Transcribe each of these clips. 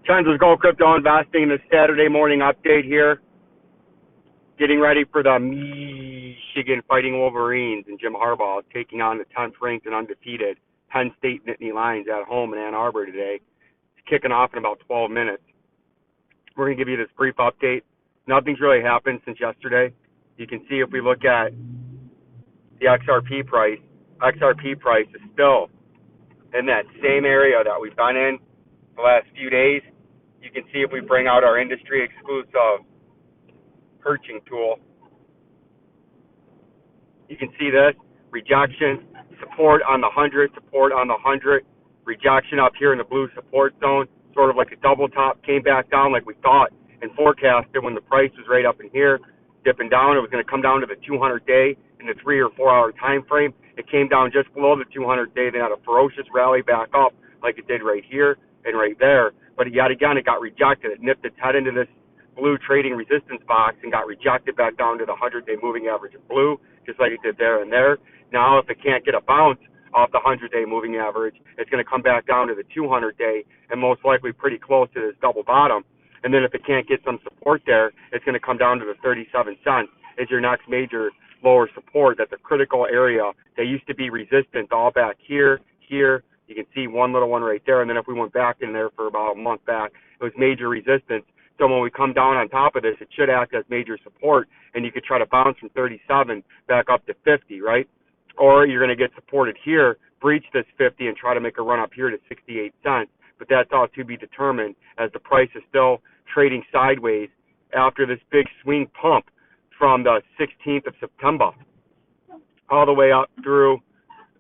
VINCENZO'S Gold Crypto Investing, the Saturday morning update here. Getting ready for the Michigan Fighting Wolverines and Jim Harbaugh taking on the 10th ranked and undefeated Penn State Nittany Lions at home in Ann Arbor today. It's kicking off in about 12 minutes. We're going to give you this brief update. Nothing's really happened since yesterday. You can see if we look at the XRP price is still in that same area that we've been in the last few days. You can see if we bring out our industry exclusive perching tool, you can see this rejection, support on the 100, support on the 100, rejection up here in the blue support zone, sort of like a double top, came back down like we thought and forecasted when the price was right up in here, dipping down. It was going to come down to the 200-day in the 3 or 4 hour time frame. It came down just below the 200-day, then had a ferocious rally back up like it did right here and right there. But yet again, it got rejected. It nipped its head into this blue trading resistance box and got rejected back down to the 100-day moving average in blue, just like it did there and there. Now, if it can't get a bounce off the 100-day moving average, it's going to come back down to the 200-day and most likely pretty close to this double bottom. And then if it can't get some support there, it's going to come down to the 37 cents is your next major lower support. That's a critical area. They used to be resistant all back here, here. You can see one little one right there. And then if we went back in there for about a month back, it was major resistance. So when we come down on top of this, it should act as major support, and you could try to bounce from 37 back up to 50, right? Or you're going to get supported here, breach this 50, and try to make a run up here to 68 cents. But that's all to be determined, as the price is still trading sideways after this big swing pump from the 16th of September all the way up through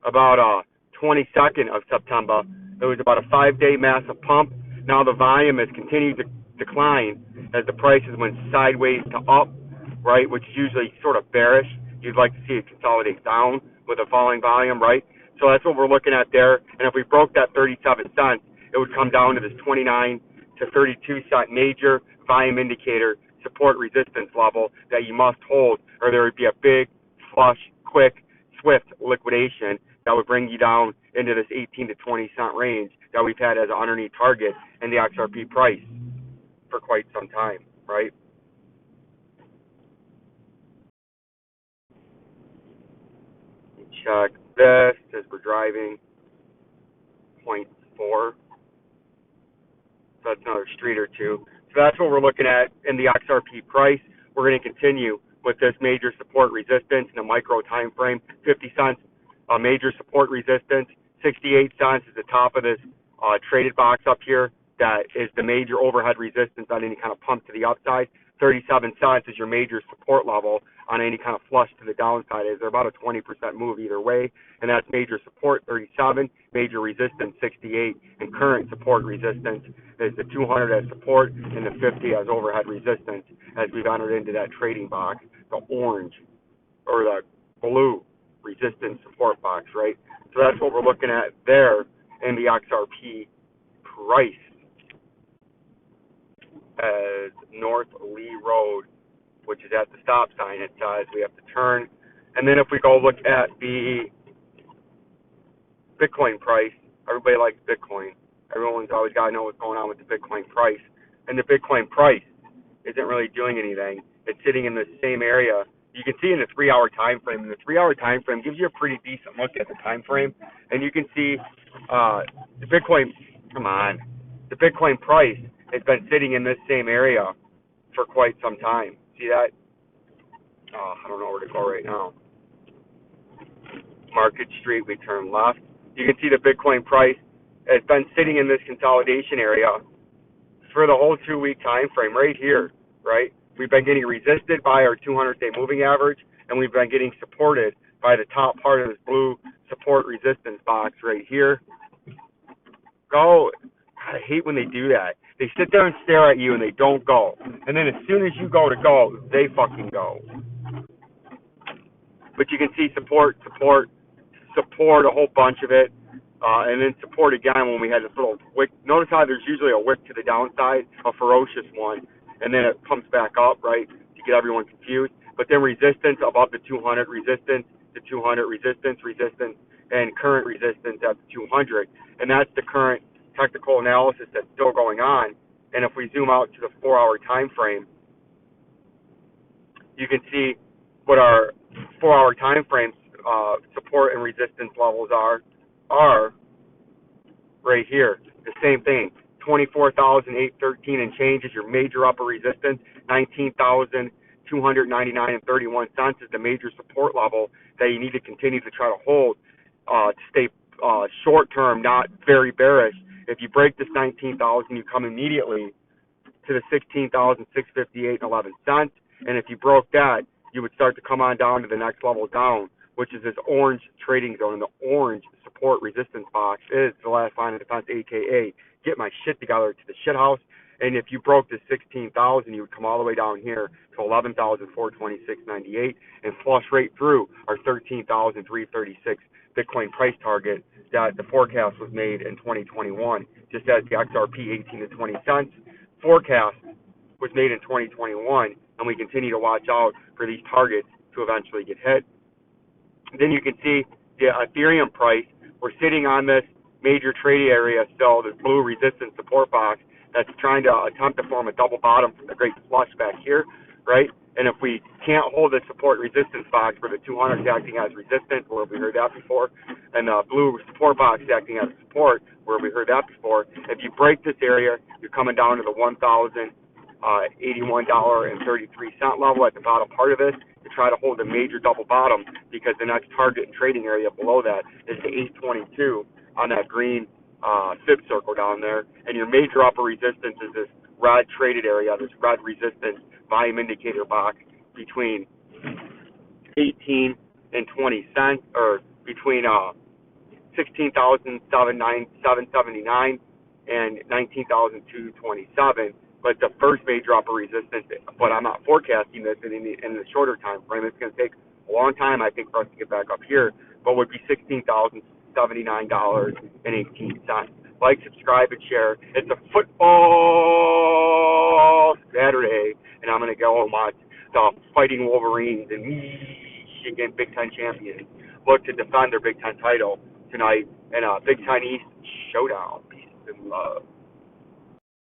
about 22nd of September. It was about a 5-day massive pump. Now the volume has continued to decline as the prices went sideways to up, right, which is usually sort of bearish. You'd like to see it consolidate down with a falling volume, right? So that's what we're looking at there. And if we broke that 37 cents, it would come down to this 29 to 32 cent major volume indicator support resistance level that you must hold, or there would be a big, flush, quick, swift liquidation that would bring you down into this 18 to 20 cent range that we've had as an underneath target in the XRP price for quite some time, right? Check this as we're driving, 0.4. So that's another street or two. So that's what we're looking at in the XRP price. We're going to continue with this major support resistance in the micro time frame. 50 cents, major support resistance. 68 cents is the top of this traded box up here. That is the major overhead resistance on any kind of pump to the upside. 37 cents is your major support level on any kind of flush to the downside. They're about a 20% move either way, and that's major support 37, major resistance 68, and current support resistance is the 200 as support and the 50 as overhead resistance as we've entered into that trading box, the orange or the blue resistance support box, right? So that's what we're looking at there in the XRP price. As North Lee Road, which is at the stop sign, it says we have to turn. And then if we go look at the Bitcoin price, everybody likes Bitcoin. Everyone's always got to know what's going on with the Bitcoin price. And the Bitcoin price isn't really doing anything. It's sitting in the same area. You can see in the 3 hour time frame. And the 3 hour time frame gives you a pretty decent look at the time frame. And you can see the Bitcoin, the Bitcoin price has been sitting in this same area for quite some time. See that? I don't know where to go right now. Market Street, we turn left. You can see the Bitcoin price has been sitting in this consolidation area for the whole 2 week time frame right here, right? We've been getting resisted by our 200-day moving average, and we've been getting supported by the top part of this blue support resistance box right here. Go. God, I hate when they do that. They sit there and stare at you and they don't go. And then as soon as you go to go, they fucking go. But you can see support, a whole bunch of it. And then support again when we had this little wick. Notice how there's usually a wick to the downside, a ferocious one. And then it comes back up, right, to get everyone confused. But then resistance above the 200, resistance to 200, resistance, and current resistance at the 200. And that's the current technical analysis that's still going on And if we zoom out to the 4-hour time frame, you can see what our 4-hour time frame support and resistance levels are right here. The same thing. 24,813 and change is your major upper resistance. 19,299 and 31 cents is the major support level that you need to continue to try to hold to stay short term, not very bearish. If you break this 19,000, you come immediately to the 16,658 and 11 cents. And if you broke that, you would start to come on down to the next level down, which is this orange trading zone. And the orange support resistance box is the last line of defense, aka get my shit together to the shit house. And if you broke this 16,000, you would come all the way down here to 11,426.98 and flush right through our 13,336 Bitcoin price target that the forecast was made in 2021. Just as the XRP 18 to 20 cents forecast was made in 2021, and we continue to watch out for these targets to eventually get hit. Then you can see the Ethereum price. We're sitting on this major trading area still, this blue resistance support box that's trying to attempt to form a double bottom from the great flush back here, right? And if we can't hold the support resistance box where the 200 is acting as resistance, where we heard that before, and the blue support box acting as support, where we heard that before, if you break this area, you're coming down to the $1,081.33 level at the bottom part of this to try to hold a major double bottom, because the next target and trading area below that is the 822 on that green fib circle down there. And your major upper resistance is this red traded area, this red resistance volume indicator box between 18 and 20 cents, or between 16,779 and 19,227. But the first major upper resistance, but I'm not forecasting this in the shorter time frame. It's going to take a long time, I think, for us to get back up here, but would be $16,079.18. Like, subscribe, and share. It's a football Saturday, and I'm going to go and watch the Fighting Wolverines and Michigan Big Ten champions look to defend their Big Ten title tonight in a Big Ten East showdown. Peace and love.